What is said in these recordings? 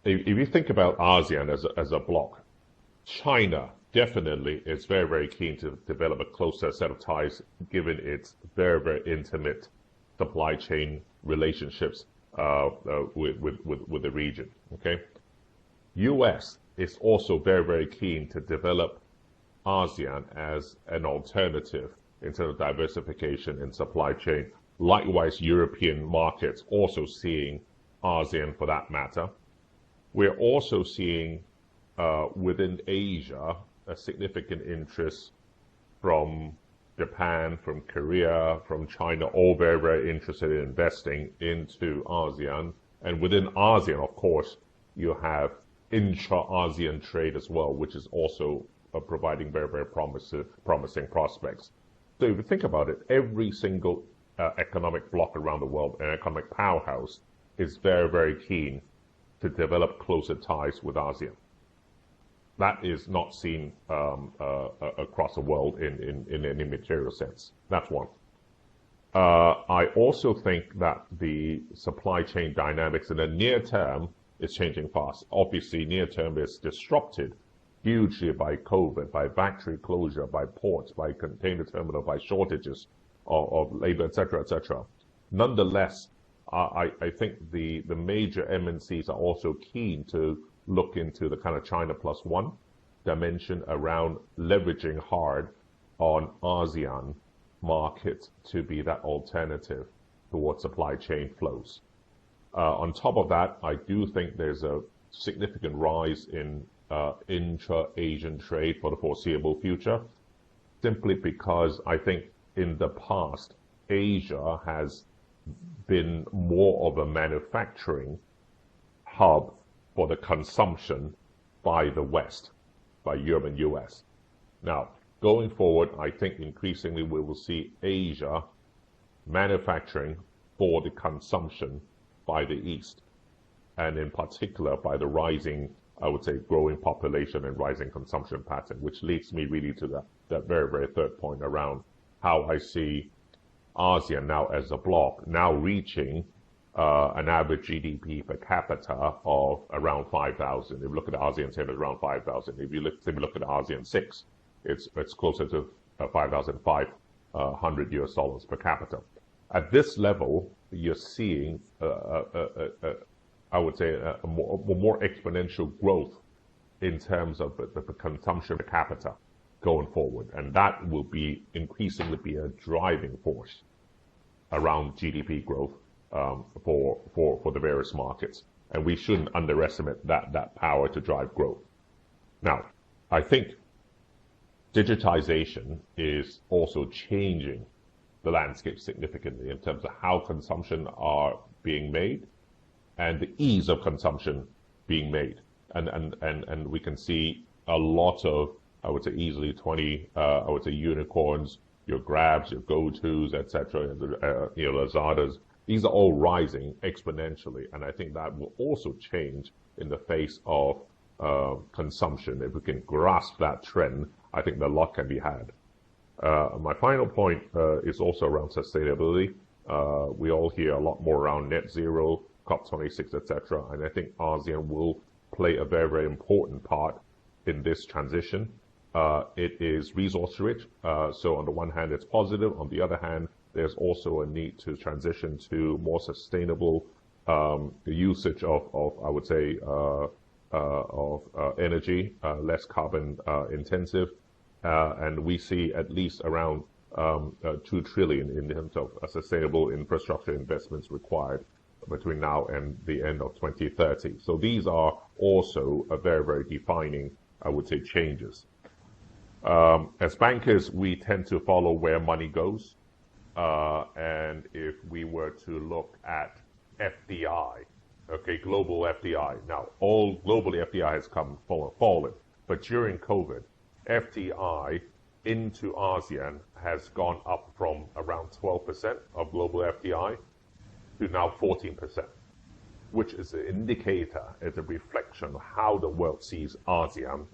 if you think about ASEAN as a bloc, China definitely is very, very keen to develop a closer set of ties, given its very, very intimate supply chain relationships with the region. Okay, U.S. is also very, very keen to develop ASEAN as an alternative in terms of diversification in supply chain. Likewise, European markets also seeing ASEAN for that matter. We're also seeing within Asia a significant interest from Japan, from Korea, from China, all very, very interested in investing into ASEAN. And within ASEAN, of course, you have intra-ASEAN trade as well, which is also providing very, very promising prospects. So if you think about it, every single economic bloc around the world, an economic powerhouse, is very, very keen to develop closer ties with ASEAN. That is not seen across the world in any material sense. That's one. I also think that the supply chain dynamics in the near term is changing fast. Obviously, near term is disrupted hugely by COVID, by factory closure, by ports, by container terminal, by shortages of labor, etc., etc. Nonetheless, I think the major MNCs are also keen to look into the kind of China plus one dimension around leveraging hard on ASEAN markets to be that alternative towards supply chain flows. On top of that, I do think there's a significant rise in intra-Asian trade for the foreseeable future, simply because I think in the past, Asia has been more of a manufacturing hub for the consumption by the West, by Europe and US. Now, going forward, I think increasingly we will see Asia manufacturing for the consumption by the East, and in particular by the rising, I would say, growing population and rising consumption pattern, which leads me really to that very, very third point around how I see ASEAN now as a bloc, now reaching an average GDP per capita of around 5,000. If you look at the ASEAN 10, it's around 5,000. If you look at the ASEAN 6, it's closer to 5,500 US dollars per capita. At this level, you're seeing, I would say, a more exponential growth in terms of the consumption per capita going forward. And that will be increasingly be a driving force around GDP growth for the various markets. And we shouldn't underestimate that power to drive growth. Now, I think digitization is also changing the landscape significantly in terms of how consumption are being made and the ease of consumption being made. And we can see a lot of, I would say, easily 20, I would say, unicorns, your Grabs, your Go-Tos, etc., Lazadas. These are all rising exponentially, and I think that will also change in the face of consumption. If we can grasp that trend, I think a lot can be had. My final point is also around sustainability. We all hear a lot more around net zero, COP26, etc., and I think ASEAN will play a very, very important part in this transition. It is resource rich, so on the one hand it's positive, on the other hand there's also a need to transition to more sustainable usage of I would say, of energy, less carbon intensive, and we see at least around 2 trillion in terms of sustainable infrastructure investments required between now and the end of 2030. So these are also a very, very defining, I would say, changes. As bankers, we tend to follow where money goes. And if we were to look at FDI, okay, global FDI. Now, all globally FDI has fallen, but during COVID, FDI into ASEAN has gone up from around 12% of global FDI to now 14%, which is an indicator, it's a reflection of how the world sees ASEAN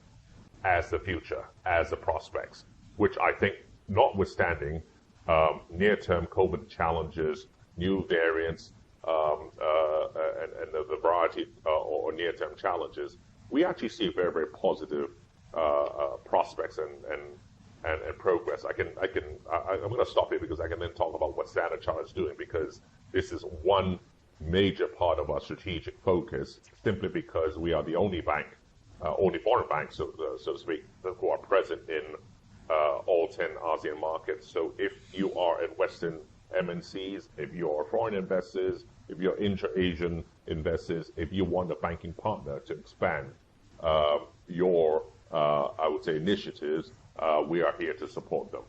as the future, as the prospects, which I think, notwithstanding near-term COVID challenges, new variants, and the variety or near-term challenges, we actually see very, very positive prospects and progress. I'm going to stop here because I can then talk about what Standard Chartered is doing, because this is one major part of our strategic focus, simply because we are the only bank, only foreign bank, so to speak, who are present in all 10 ASEAN markets. So if you are in Western MNCs, if you're foreign investors, if you're intra-Asian investors, if you want a banking partner to expand your, I would say, initiatives, we are here to support them.